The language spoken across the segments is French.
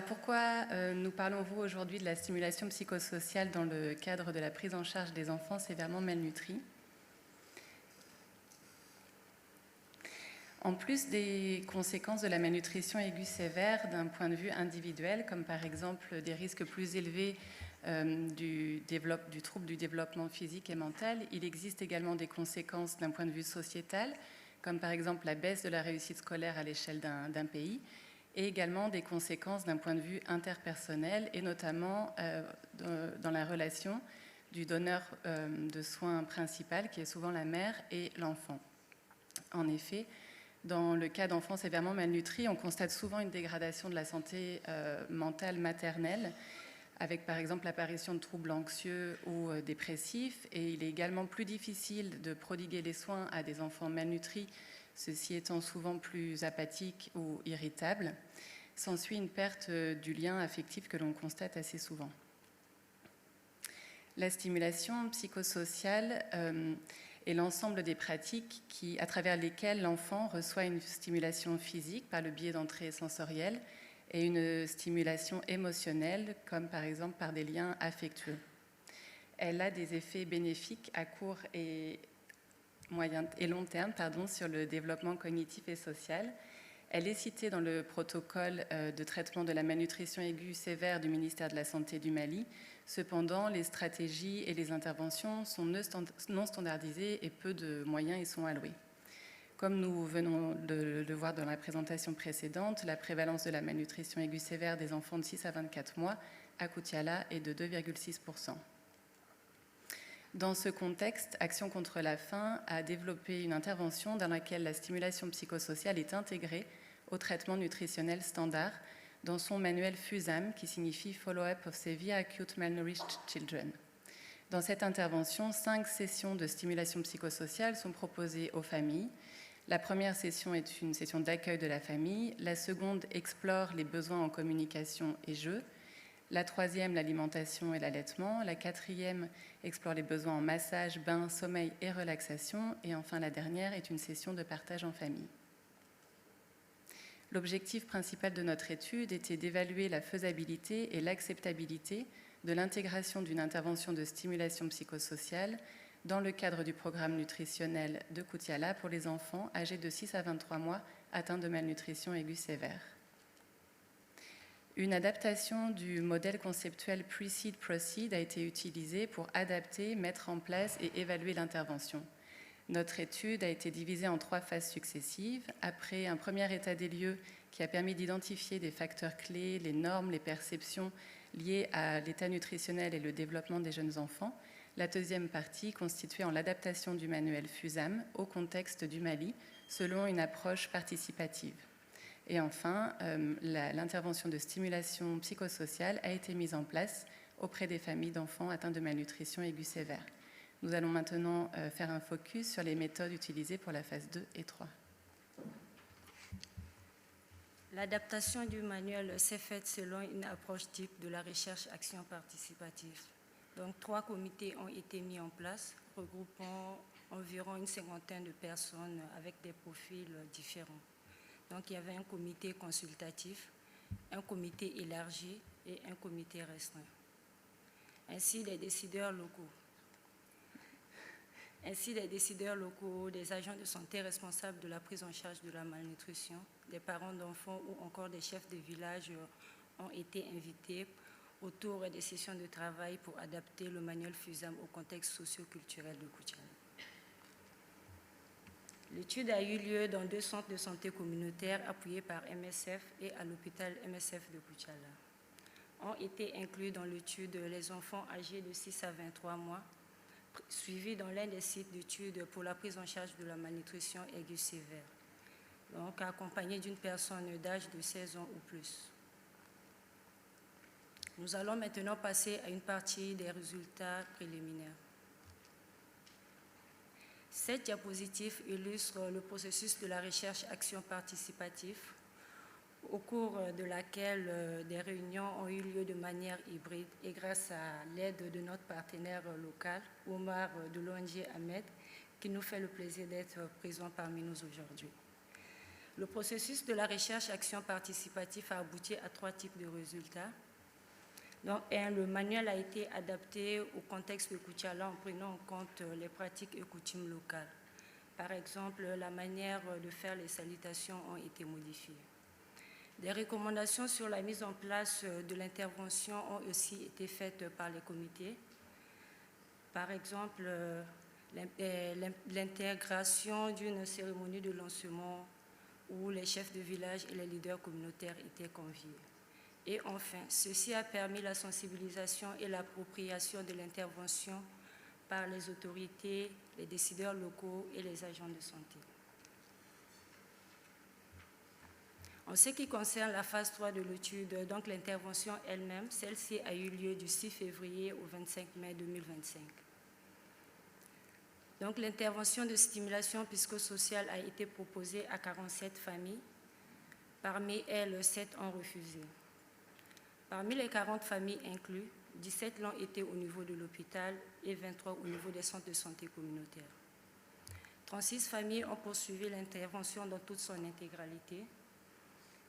pourquoi nous parlons-vous aujourd'hui de la stimulation psychosociale dans le cadre de la prise en charge des enfants sévèrement malnutris? En plus des conséquences de la malnutrition aiguë sévère d'un point de vue individuel, comme par exemple des risques plus élevés du trouble du développement physique et mental, il existe également des conséquences d'un point de vue sociétal, comme par exemple la baisse de la réussite scolaire à l'échelle d'un pays, et également des conséquences d'un point de vue interpersonnel, et notamment dans la relation du donneur de soins principal, qui est souvent la mère, et l'enfant. En effet, dans le cas d'enfants sévèrement malnutris, on constate souvent une dégradation de la santé mentale maternelle, avec par exemple l'apparition de troubles anxieux ou dépressifs, et il est également plus difficile de prodiguer les soins à des enfants malnutris, ceux-ci étant souvent plus apathiques ou irritables. S'ensuit une perte du lien affectif que l'on constate assez souvent. La stimulation psychosociale est l'ensemble des pratiques à travers lesquelles l'enfant reçoit une stimulation physique par le biais d'entrées sensorielles et une stimulation émotionnelle, comme par exemple par des liens affectueux. Elle a des effets bénéfiques à court et long terme sur le développement cognitif et social. Elle est citée dans le protocole de traitement de la malnutrition aiguë sévère du ministère de la Santé du Mali. Cependant, les stratégies et les interventions sont non standardisées et peu de moyens y sont alloués. Comme nous venons de le voir dans la présentation précédente, la prévalence de la malnutrition aiguë sévère des enfants de 6 à 24 mois à Koutiala est de 2,6%. Dans ce contexte, Action contre la faim a développé une intervention dans laquelle la stimulation psychosociale est intégrée au traitement nutritionnel standard dans son manuel FUSAM, qui signifie Follow-up of Severe Acute Malnourished Children. Dans cette intervention, 5 sessions de stimulation psychosociale sont proposées aux familles. La première session est une session d'accueil de la famille. La seconde explore les besoins en communication et jeu. La troisième, l'alimentation et l'allaitement. La quatrième explore les besoins en massage, bain, sommeil et relaxation. Et enfin, la dernière est une session de partage en famille. L'objectif principal de notre étude était d'évaluer la faisabilité et l'acceptabilité de l'intégration d'une intervention de stimulation psychosociale dans le cadre du programme nutritionnel de Koutiala pour les enfants âgés de 6 à 23 mois atteints de malnutrition aiguë sévère. Une adaptation du modèle conceptuel Precede-Proceed a été utilisée pour adapter, mettre en place et évaluer l'intervention. Notre étude a été divisée en 3 phases successives. Après un premier état des lieux qui a permis d'identifier des facteurs clés, les normes, les perceptions liées à l'état nutritionnel et le développement des jeunes enfants, la deuxième partie constituée en l'adaptation du manuel FUSAM au contexte du Mali selon une approche participative. Et enfin, l'intervention de stimulation psychosociale a été mise en place auprès des familles d'enfants atteints de malnutrition aiguë sévère. Nous allons maintenant faire un focus sur les méthodes utilisées pour la phase 2 et 3. L'adaptation du manuel s'est faite selon une approche type de la recherche-action participative. Donc, 3 comités ont été mis en place, regroupant environ une cinquantaine de personnes avec des profils différents. Donc, il y avait un comité consultatif, un comité élargi et un comité restreint. Ainsi, les décideurs locaux, des agents de santé responsables de la prise en charge de la malnutrition, des parents d'enfants ou encore des chefs de village ont été invités autour des sessions de travail pour adapter le manuel FUSAM au contexte socio-culturel de Koutiala. L'étude a eu lieu dans 2 centres de santé communautaires appuyés par MSF et à l'hôpital MSF de Koutiala. Ont été inclus dans l'étude les enfants âgés de 6 à 23 mois, suivis dans l'un des sites d'études pour la prise en charge de la malnutrition aiguë sévère, donc accompagnés d'une personne d'âge de 16 ans ou plus. Nous allons maintenant passer à une partie des résultats préliminaires. Cette diapositive illustre le processus de la recherche-action participative, au cours de laquelle des réunions ont eu lieu de manière hybride et grâce à l'aide de notre partenaire local, Omar de l'ONG Ahmed, qui nous fait le plaisir d'être présent parmi nous aujourd'hui. Le processus de la recherche-action participative a abouti à 3 types de résultats. Donc, le manuel a été adapté au contexte de Koutiala en prenant en compte les pratiques et coutumes locales. Par exemple, la manière de faire les salutations ont été modifiées. Des recommandations sur la mise en place de l'intervention ont aussi été faites par les comités. Par exemple, l'intégration d'une cérémonie de lancement où les chefs de village et les leaders communautaires étaient conviés. Et enfin, ceci a permis la sensibilisation et l'appropriation de l'intervention par les autorités, les décideurs locaux et les agents de santé. En ce qui concerne la phase 3 de l'étude, donc l'intervention elle-même, celle-ci a eu lieu du 6 février au 25 mai 2025. Donc l'intervention de stimulation psychosociale a été proposée à 47 familles. Parmi elles, 7 ont refusé. Parmi les 40 familles incluses, 17 l'ont été au niveau de l'hôpital et 23 au niveau des centres de santé communautaires. 36 familles ont poursuivi l'intervention dans toute son intégralité.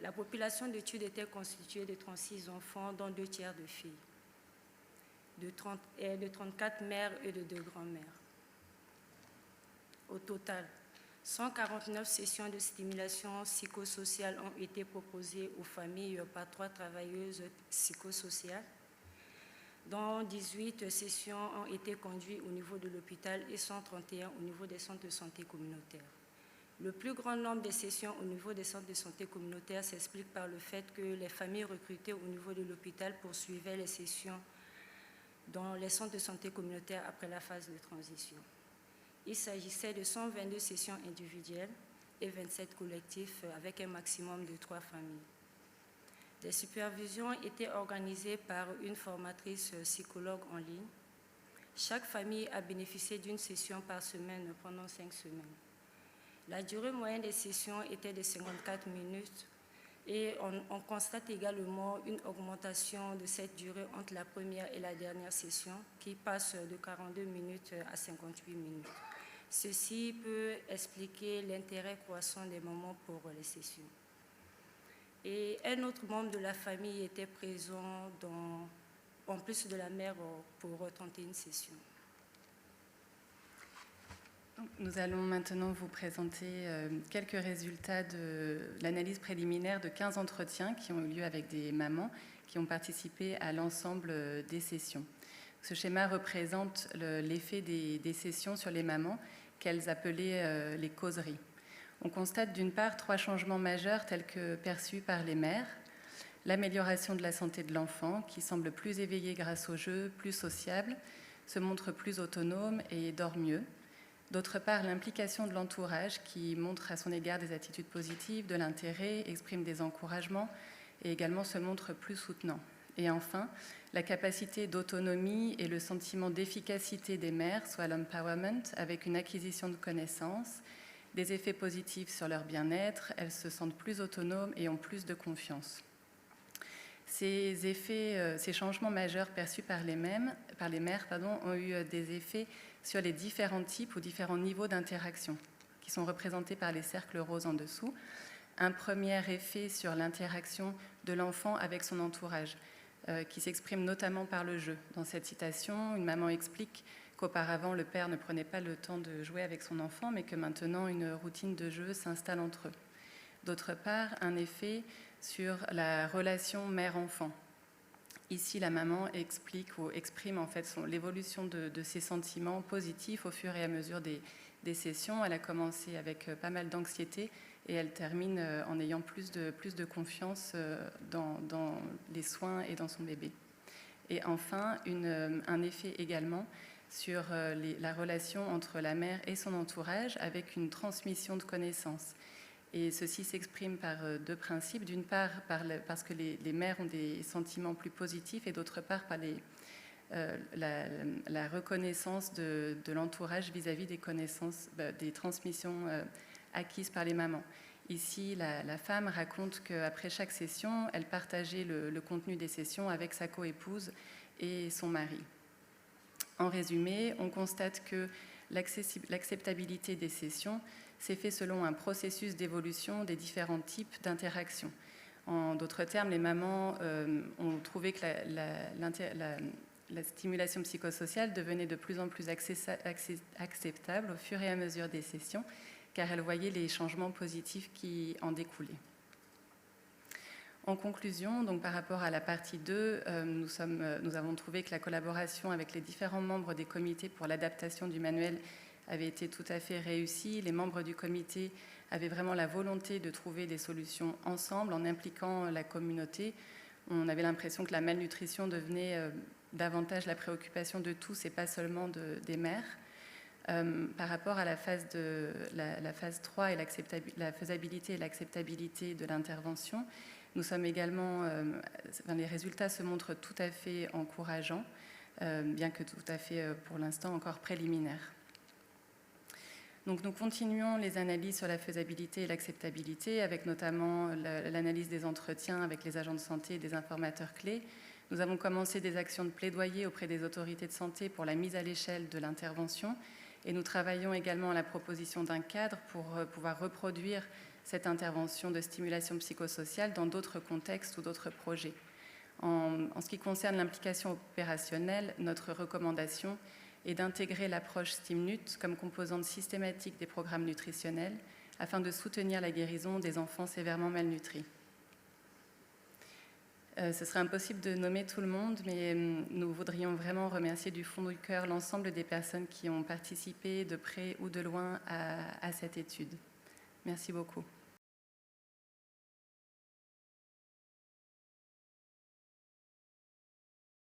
La population d'études était constituée de 36 enfants, dont 2 tiers de filles, de 34 mères et de 2 grands-mères. Au total, 149 sessions de stimulation psychosociale ont été proposées aux familles par 3 travailleuses psychosociales, dont 18 sessions ont été conduites au niveau de l'hôpital et 131 au niveau des centres de santé communautaires. Le plus grand nombre de sessions au niveau des centres de santé communautaires s'explique par le fait que les familles recrutées au niveau de l'hôpital poursuivaient les sessions dans les centres de santé communautaires après la phase de transition. Il s'agissait de 122 sessions individuelles et 27 collectifs avec un maximum de 3 familles. Des supervisions étaient organisées par une formatrice psychologue en ligne. Chaque famille a bénéficié d'une session par semaine pendant 5 semaines. La durée moyenne des sessions était de 54 minutes et on constate également une augmentation de cette durée entre la première et la dernière session qui passe de 42 minutes à 58 minutes. Ceci peut expliquer l'intérêt croissant des moments pour les sessions. Et un autre membre de la famille était présent en plus de la mère pour tenter une session. Nous allons maintenant vous présenter quelques résultats de l'analyse préliminaire de 15 entretiens qui ont eu lieu avec des mamans qui ont participé à l'ensemble des sessions. Ce schéma représente l'effet des sessions sur les mamans qu'elles appelaient les causeries. On constate d'une part 3 changements majeurs tels que perçus par les mères. L'amélioration de la santé de l'enfant qui semble plus éveillé grâce au jeu, plus sociable, se montre plus autonome et dort mieux. D'autre part, l'implication de l'entourage qui montre à son égard des attitudes positives, de l'intérêt, exprime des encouragements et également se montre plus soutenant. Et enfin, la capacité d'autonomie et le sentiment d'efficacité des mères, soit l'empowerment, avec une acquisition de connaissances, des effets positifs sur leur bien-être, elles se sentent plus autonomes et ont plus de confiance. Ces changements majeurs perçus par les mères ont eu des effets sur les différents types ou différents niveaux d'interaction qui sont représentés par les cercles roses en dessous. Un premier effet sur l'interaction de l'enfant avec son entourage qui s'exprime notamment par le jeu. Dans cette citation, une maman explique qu'auparavant, le père ne prenait pas le temps de jouer avec son enfant, mais que maintenant, une routine de jeu s'installe entre eux. D'autre part, un effet sur la relation mère-enfant. Ici, la maman explique ou exprime en fait l'évolution de ses sentiments positifs au fur et à mesure des sessions. Elle a commencé avec pas mal d'anxiété et elle termine en ayant plus de confiance dans les soins et dans son bébé. Et enfin, un effet également sur la relation entre la mère et son entourage avec une transmission de connaissances. Et ceci s'exprime par 2 principes. D'une part, parce que les mères ont des sentiments plus positifs et d'autre part, par la reconnaissance de l'entourage vis-à-vis des connaissances, des transmissions acquises par les mamans. Ici, la femme raconte qu'après chaque session, elle partageait le contenu des sessions avec sa coépouse et son mari. En résumé, on constate que l'acceptabilité des sessions s'est fait selon un processus d'évolution des différents types d'interactions. En d'autres termes, les mamans ont trouvé que la stimulation psychosociale devenait de plus en plus acceptable au fur et à mesure des sessions, car elles voyaient les changements positifs qui en découlaient. En conclusion, donc par rapport à la partie 2, nous avons trouvé que la collaboration avec les différents membres des comités pour l'adaptation du manuel avait été tout à fait réussie. Les membres du comité avaient vraiment la volonté de trouver des solutions ensemble en impliquant la communauté. On avait l'impression que la malnutrition devenait davantage la préoccupation de tous et pas seulement des mères. Par rapport à la phase 3 et la faisabilité et l'acceptabilité de l'intervention, nous sommes également, les résultats se montrent tout à fait encourageants, bien que tout à fait pour l'instant encore préliminaires. Donc nous continuons les analyses sur la faisabilité et l'acceptabilité, avec notamment l'analyse des entretiens avec les agents de santé et des informateurs clés. Nous avons commencé des actions de plaidoyer auprès des autorités de santé pour la mise à l'échelle de l'intervention, et nous travaillons également à la proposition d'un cadre pour pouvoir reproduire cette intervention de stimulation psychosociale dans d'autres contextes ou d'autres projets. En ce qui concerne l'implication opérationnelle, notre recommandation est d'intégrer l'approche StimNut comme composante systématique des programmes nutritionnels afin de soutenir la guérison des enfants sévèrement malnutris. Ce serait impossible de nommer tout le monde, mais nous voudrions vraiment remercier du fond du cœur l'ensemble des personnes qui ont participé de près ou de loin à cette étude. Merci beaucoup.